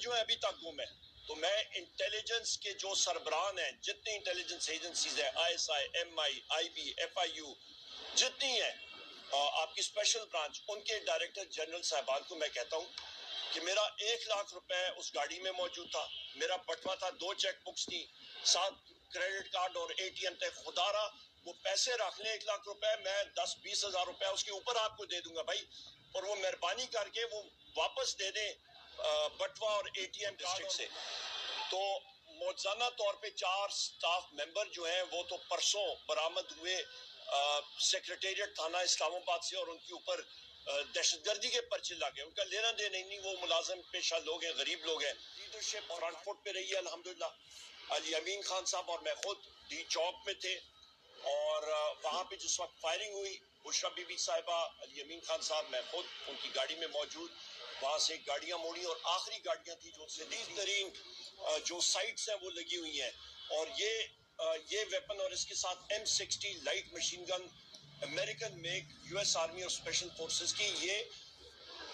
جو ہے ابھی تک گم ہے. تو میں انٹیلیجنس کے جو سربراہ ہیں, جتنی انٹیلیجنس ایجنسیز ہیں, ISI, MI, IB, FIU, جتنی ہیں آپ کی اسپیشل برانچ, ان کے ڈائریکٹر جنرل صاحبان کو میں کہتا ہوں کہ میرا 1,00,000 روپے اس گاڑی میں موجود تھا, میرا بٹوا تھا, 2 چیک بکس تھی, 7 کریڈٹ کارڈ اور ATM تھے. خدا را وہ پیسے رکھ لیں 1,00,000 روپے, میں 10-20 ہزار روپے اس کے اوپر آپ کو دے دوں گا بھائی, اور وہ مہربانی کر کے وہ واپس دے دیں بٹوا اور ATM ڈسٹرکٹ سے. تو موزانہ طور پہ 4 سٹاف ممبر جو ہیں وہ تو پرسوں برآمد ہوئے سیکریٹریٹ تھانہ اسلام آباد سے, اور ان کے اوپر دہشت گردی کے پرچے لگے. ان کا لینا دینا نہیں, وہ ملازم پیشہ لوگ ہیں, غریب لوگ ہیں. لیڈرشپ فرنٹ فٹ پہ رہی ہے الحمدللہ. علی امین خان صاحب اور میں خود ڈی چوک میں تھے, اور وہاں پہ جس وقت فائرنگ ہوئی, بشرا بی بی صاحبہ, علی امین خان صاحب, میں خود ان کی گاڑی میں موجود, وہاں سے گاڑیاں موڑی, اور آخری گاڑیاں تھیں جو شدید ترین جو سائٹس ہیں وہ لگی ہوئی ہیں. اور یہ ویپن اور اس کے ساتھ M60 light machine gun American make US army اور اسپیشل فورسز کی, یہ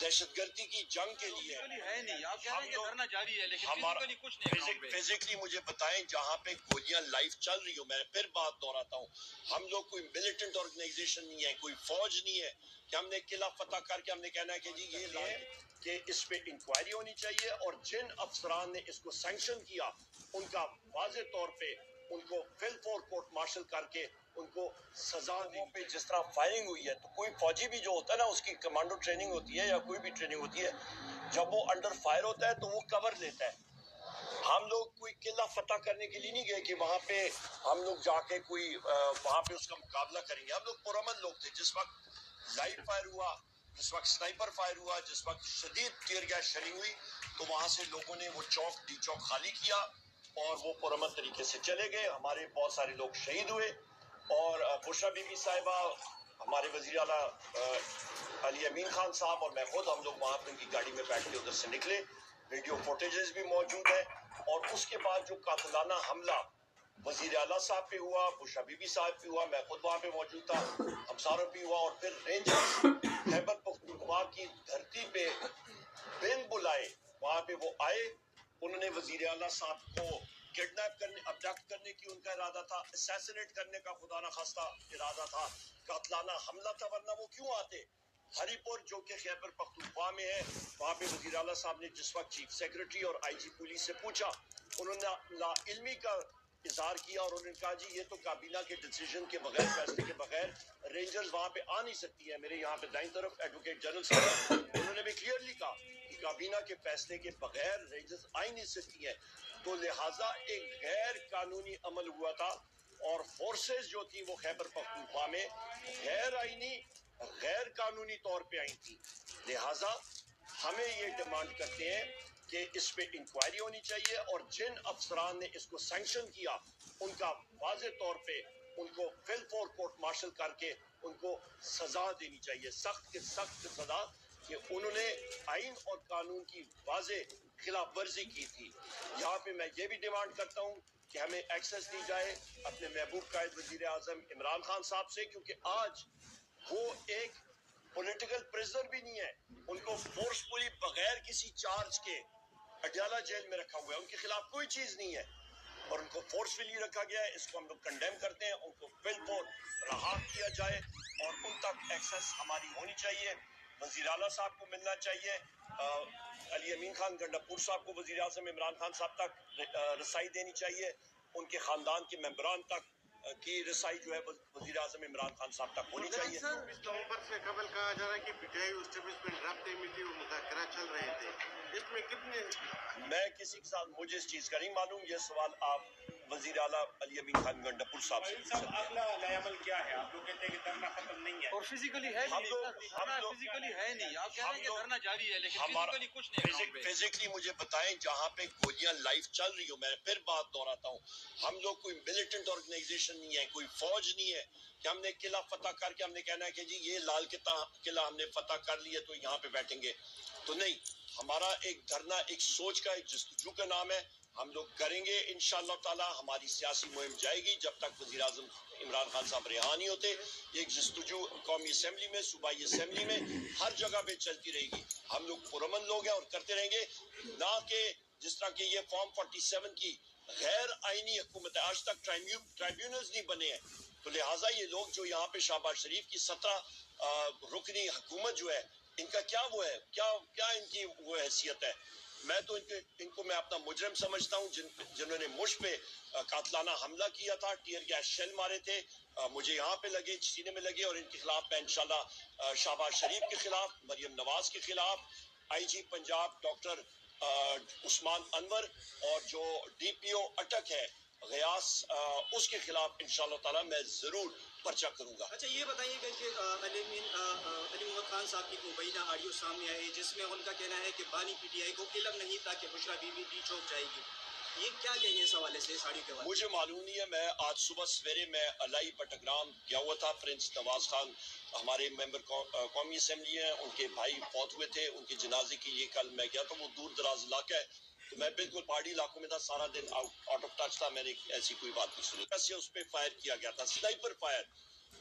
دہشت گردی کی جنگ کے لیے ہے نہیں. آپ کہہ رہے ہیں کہ دھرنا جاری ہے, لیکن ہمارا فزیکلی کچھ نہیں. فزیکلی مجھے بتائیں جہاں پہ گولیاں لائف چل رہی ہو, میں پھر بات دہراتا ہوں, ہم لوگ کوئی ملیٹنٹ آرگنائزیشن نہیں ہے, کوئی فوج نہیں ہے کہ ہم نے قلعہ فتح کر کے ہم نے کہنا ہے کہ جی یہ ہے کہ اس پہ انکوائری ہونی چاہیے, اور جن افسران نے اس کو سینکشن کیا ان کا واضح طور پہ ان کو فل فور کورٹ مارشل کر کے ان کو سزا دیں. پہ جس طرح فائرنگ ہوئی ہے, تو کوئی فوجی بھی جو ہوتا ہے نا, اس کی کمانڈو ٹریننگ ہوتی ہے یا کوئی بھی ٹریننگ ہوتی ہے, جب وہ انڈر فائر ہوتا ہے تو وہ کور لیتا ہے. ہم لوگ کوئی قلعہ فتح کرنے کے لیے نہیں گئے کہ وہاں پہ ہم لوگ جا کے کوئی وہاں پہ اس کا مقابلہ کریں گے. ہم لوگ پرامن لوگ تھے. جس وقت لائٹ فائر ہوا, جس وقت سنائپر فائر ہوا, جس وقت شدید ٹیئر گیس شیلنگ ہوئی, تو وہاں سے لوگوں نے وہ چوک ڈی چوک خالی کیا اور وہ پرامن طریقے سے چلے گئے. ہمارے بہت سارے لوگ شہید ہوئے, اور بشرا بی بی صاحبہ, ہمارے وزیر اعلیٰ علی امین خان صاحب اور میں خود, ہم لوگ وہاں پہ ان کی گاڑی میں بیٹھ کے ادھر سے نکلے. ویڈیو فوٹیجز بھی موجود ہیں. اور اس کے بعد جو قاتلانہ حملہ وزیر اعلیٰ صاحب پہ ہوا, بشرا بی بی صاحب پہ ہوا, میں خود وہاں پہ موجود تھا, ہمساروں پہ ہوا, اور پھر رینجرز خیبر پختونخوا کی دھرتی پہ بن بلائے وہاں پہ وہ آئے. انہوں نے وزیر اعلیٰ صاحب کو کڈنیپ کرنے, ابڈکٹ کرنے کی ان کا ارادہ تھا, اسیسنیٹ کرنے کا خدا نہ خواستہ ارادہ تھا, قاتلانہ حملہ تھا, ورنہ وہ کیوں آتے. ہری پور جو کہ خیبر پختونخوا میں ہے, وہاں پہ وزیر اعلیٰ صاحب نے جس وقت چیف سیکرٹری اور IG پولیس سے پوچھا, انہوں نے لا علمی کا اظہار کیا, اور انہوں نے کہا جی یہ تو کابینہ کے ڈیسیژن کے بغیر, فیصلے کے بغیر رینجرز وہاں پہ آ نہیں سکتی ہے. میرے یہاں پہ دائیں طرف ایڈوکیٹ جنرل صاحب, انہوں نے بھی کلیئرلی کہا کہ کابینہ کے فیصلے کے بغیر رینجرز آ ہی نہیں سکتی ہے. تو لہٰذا ایک غیر قانونی عمل ہوا تھا, اور فورسز جو تھی وہ خیبر پختونخوا میں غیر آئینی, غیر قانونی طور پہ آئی تھی. لہٰذا ہمیں یہ ڈیمانڈ کرتے ہیں کہ اس پہ انکوائری ہونی چاہیے, اور جن افسران نے اس کو سینکشن کیا ان کا واضح طور پہ ان کو فل فور کورٹ مارشل کر کے ان کو سزا دینی چاہیے, سخت کے سخت سزا, کہ انہوں نے آئین اور قانون کی واضح خلاف ورزی کی تھی. یہاں پہ میں یہ بھی ڈیمانڈ کرتا ہوں کہ ہمیں ایکسس دی جائے اپنے محبوب قائد وزیر اعظم عمران خان صاحب سے, کیونکہ آج وہ ایک پولیٹیکل پریزنر بھی نہیں ہے, ان کو فورسفلی بغیر کسی چارج کے اڈیالہ جیل میں رکھا ہوا ہے, ان کے خلاف کوئی چیز نہیں ہے, اور ان کو فورسفلی رکھا گیا ہے. اس کو ہم لوگ کنڈیم کرتے ہیں, ان کو فل فور رہا کیا جائے, اور ان تک ایکسس ہماری ہونی چاہیے. وزیر اعلیٰ صاحب کو ملنا چاہیے, علی امین خان گنڈاپور صاحب کو وزیر اعظم عمران خان صاحب تک رسائی دینی چاہیے, ان کے خاندان کے ممبران تک کی رسائی جو ہے وزیر اعظم عمران خان صاحب تک ہونی چاہیے. 24 نومبر سے قبل کہا جا رہا ہے کہ پٹائی اسٹیبلشمنٹ رابطے میں تھی, وہ مذاکرات چل رہے تھے, اس میں کتنے, میں کسی کے ساتھ, مجھے اس چیز کا نہیں معلوم, یہ سوال آپ وزیر اعلیٰ علی امین خان گنڈاپور صاحب سے پوچھ سکتے ہیں. اگلا نیا عمل کیا ہے؟ آپ لوگ کہتے ہیں کہ دھرنا ختم نہیں ہے, اور فزیکلی ہے ہم نہیں, لوگ فزیکلی ہے نہیں. آپ کہہ رہے ہیں کہ دھرنا جاری ہے, لیکن ہمارا فزیکلی کچھ نہیں. فزیکلی مجھے بتائیں جہاں پہ گولیاں لائف چل رہی ہو, میں پھر بات دہراتا ہوں, ہم لوگ کوئی ملیٹنٹ آرگنائزیشن نہیں ہے, کوئی فوج نہیں ہے کہ ہم نے قلعہ فتح کر کے ہم نے کہنا ہے کہ جی یہ لال قلعہ ہم نے فتح کر لیا تو یہاں پہ بیٹھیں گے, تو نہیں. ہمارا ایک دھرنا ایک سوچ کا, ایک جستجو کا نام ہے. ہم لوگ کریں گے انشاءاللہ تعالی. ہماری سیاسی مہم جائے گی جب تک وزیر اعظم عمران خان صاحب رہا نہیں ہوتے. ایک جستجو قومی اسمبلی میں، صوبائی اسمبلی میں، ہر جگہ پہ چلتی رہے گی. ہم لوگ پرامن لوگ ہیں اور کرتے رہیں گے. نہ کہ جس طرح کہ یہ فارم 47 کی غیر آئینی حکومت ہے، آج تک ٹرائیبیونلز نہیں بنے ہیں. تو لہٰذا یہ لوگ جو یہاں پہ شہباز شریف کی 17 رکنی حکومت جو ہے، ان کا کیا وہ ہے، کیا ان کی وہ حیثیت ہے؟ میں تو ان کو میں اپنا مجرم سمجھتا ہوں جنہوں نے مجھ پہ قاتلانہ حملہ کیا تھا، ٹیئر گیس شیل مارے تھے، مجھے یہاں پہ لگے، سینے میں لگے. اور ان کے خلاف میں انشاءاللہ شہباز شریف کے خلاف، مریم نواز کے خلاف، آئی جی پنجاب ڈاکٹر عثمان انور اور جو ڈی پی او اٹک ہے غیاث، اس کے خلاف انشاءاللہ تعالی میں ضرور پرچہ کروں گا. اچھا یہ بتائیے کہ علی محمد خان صاحب کی مبینہ آڈیو سامنے آئی جس میں ان کا کہنا ہے کہ بانی پی ٹی آئی کو علم نہیں تھا کہ بشرا بی بی ڈی چوک جائے گی. یہ کیا کہیں گے اس حوالے سے، اس آڈیو کے حوالے؟ مجھے معلوم نہیں ہے. میں آج صبح سویرے میں الائی بٹگرام گیا ہوا تھا. پرنس نواز خان ہمارے ممبر قومی اسمبلی ہیں، ان کے بھائی فوت ہوئے تھے، ان کے جنازے کے لیے کل میں گیا. تو وہ دور دراز علاقہ ہے، تو میں بالکل پہاڑی علاقوں میں تھا، سارا دن آؤٹ آف ٹچ تھا. میں نے ایسی کوئی بات نہیں سنی. ایسے اس پہ فائر کیا گیا تھا، سنائپر فائر.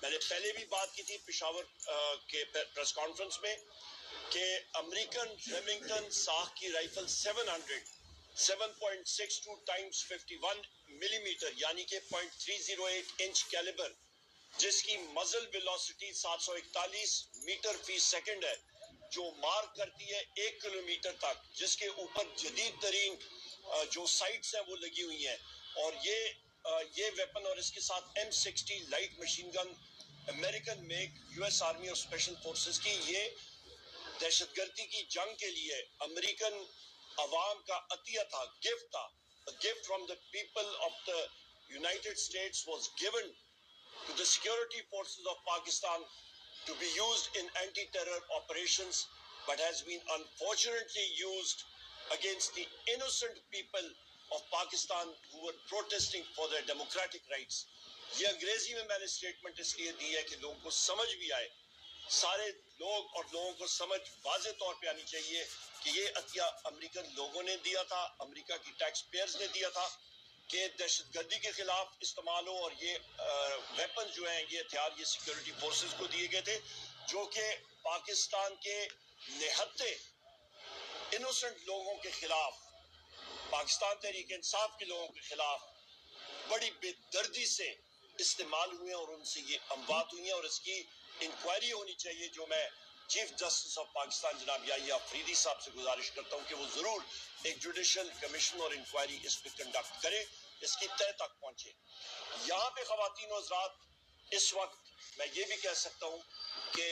میں نے پہلے بھی بات کی تھی پشاور کے پریس کانفرنس میں کہ امریکن ریمنگٹن ساخ کی رائفل 7.62 ٹائمز 51 ملی میٹر یعنی کہ 0.308 انچ کیلیبر، جس کی مزل ویلوسٹی 741 میٹر فی سیکنڈ ہے، جو مار کرتی ہے 1 کلومیٹر تک، جس کے اوپر جدید ترین جو سائٹس ہیں وہ لگی ہوئی ہیں. اور یہ ویپن اور اس کے ساتھ M60 light machine gun American make U S army اور اسپیشل فورسز کی، یہ دہشت گردی کی جنگ کے لیے امریکن عوام کا عطیہ تھا، گفٹ تھا. A gift from the people of the United States was given to the security forces of Pakistan to be used in anti-terror operations, but has been unfortunately used against the innocent people of Pakistan who were protesting for their democratic rights. یہ انگریزی میں نے statement اس لیے دی ہے کہ لوگوں کو سمجھ بھی آئے، سارے لوگ اور لوگوں کو سمجھ واضح طور پہ آنی چاہیے کہ یہ عطیہ امریکن لوگوں نے دیا تھا، امریکہ کی ٹیکس پیئرز نے دیا تھا کہ دہشت گردی کے خلاف استعمال ہو. اور یہ ویپن جو ہیں، یہ ہتھیار یہ سیکورٹی فورسز کو دیے گئے تھے، جو کہ پاکستان کے نہتے انوسنٹ لوگوں کے خلاف، پاکستان تحریک انصاف کے لوگوں کے خلاف بڑی بے دردی سے استعمال ہوئے ہیں اور ان سے یہ اموات ہوئی ہیں. اور اس کی انکوائری ہونی چاہیے، جو میں چیف جسٹس آف پاکستان جناب یحییٰ آفریدی صاحب سے گزارش کرتا ہوں کہ وہ ضرور ایک جوڈیشل کمیشن اور انکوائری اس پہ کنڈکٹ کرے، اس کی تہہ تک پہنچے. یہاں پہ خواتین و حضرات، اس وقت میں یہ بھی کہہ سکتا ہوں کہ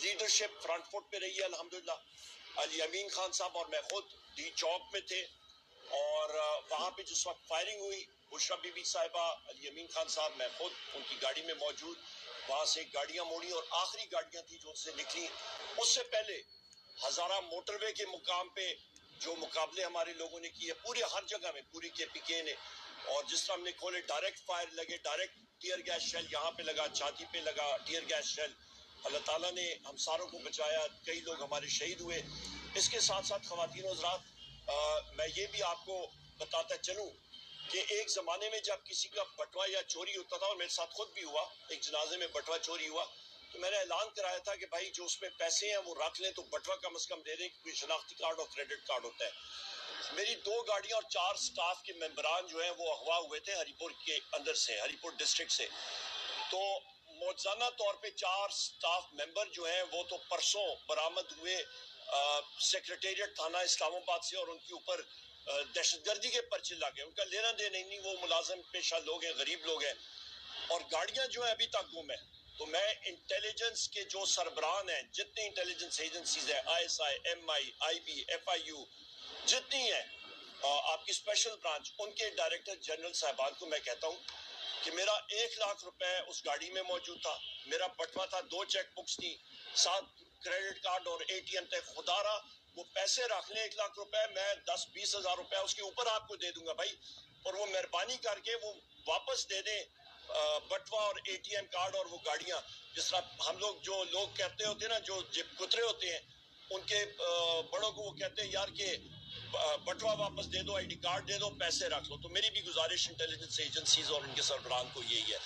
لیڈرشپ فرنٹ فٹ پہ رہی ہے الحمدللہ. علی امین خان صاحب اور میں خود ڈی چوک میں تھے، اور وہاں پہ جس وقت فائرنگ ہوئی، بشرا بی بی صاحبہ، علی امین خان صاحب، میں خود ان کی گاڑی میں موجود، وہاں سے گاڑیاں موڑی اور آخری گاڑیاں تھیں جو سے نکلی. اس سے پہلے ہزارہ موٹر وے کے مقام پہ جو مقابلے ہمارے لوگوں نے کیے، پورے ہر جگہ میں، پوری کے پی کے نے، اور جس طرح ہم نے کھولے ڈائریکٹ فائر لگے، ڈائریکٹ ٹیئر گیس شیل یہاں پہ لگا، چھاتی پہ لگا ٹیئر گیس شیل. اللہ تعالیٰ نے ہم ساروں کو بچایا، کئی لوگ ہمارے شہید ہوئے. اس کے ساتھ ساتھ خواتین و حضرات، میں یہ بھی آپ کو بتاتا چلوں کہ ایک زمانے میں جب کسی کا بٹوا یا چوری ہوتا تھا، اور میرے ساتھ خود بھی ہوا، ایک جنازے میں بٹوا چوری ہوا، تو میں نے اعلان کرایا تھا کہ بھائی جو اس میں پیسے ہیں وہ رکھ لیں، تو بٹوا کم از کم دے دیں، کوئی شناختی کارڈ اور کریڈٹ کارڈ ہوتا ہے. میری 2 گاڑیاں اور 4 سٹاف کے ممبران جو ہیں وہ اغوا ہوئے تھے ہری پور کے اندر سے، ہری پور ڈسٹرکٹ سے. تو موجزانہ طور پہ 4 سٹاف ممبر جو ہیں وہ تو پرسوں برآمد ہوئے سیکرٹیریٹ تھانہ اسلام آباد سے، اور ان کے اوپر دہشت گردی کے پرچے لگے. ان کا لینا دینا نہیں، وہ ملازم پیشہ لوگ ہیں، غریب لوگ ہیں، اور گاڑیاں جو ہیں ابھی تک گم ہیں. تو میں انٹیلیجنس کے جو سربراہان ہیں، جتنی انٹیلیجنس ایجنسیز ہیں، ISI، MI، IB، FIU، جتنی ہیں آپ کی اسپیشل برانچ، ان کے ڈائریکٹر جنرل صاحبان کو میں کہتا ہوں کہ میرا 1 لاکھ روپے اس گاڑی میں موجود تھا، میرا بٹوا تھا، 2 چیک بکس تھی، 7 کریڈٹ کارڈ اور ATM تھے. خدا را وہ پیسے رکھ لیں 1 لاکھ روپے، میں 10-20 ہزار روپے اس کے اوپر آپ کو دے دوں گا بھائی. اور وہ مہربانی کر کے وہ واپس دے دیں بٹوا اور ATM کارڈ اور وہ گاڑیاں. جس طرح ہم لوگ جو لوگ کہتے ہوتے ہیں نا، جو کترے ہوتے ہیں، ان کے بڑوں کو وہ کہتے ہیں یار کہ بٹوا واپس دے دو, ID کارڈ دے دو, پیسے رکھ لو. تو میری بھی گزارش انٹیلیجنس ایجنسیز اور ان کے سربراہان کو یہی ہے.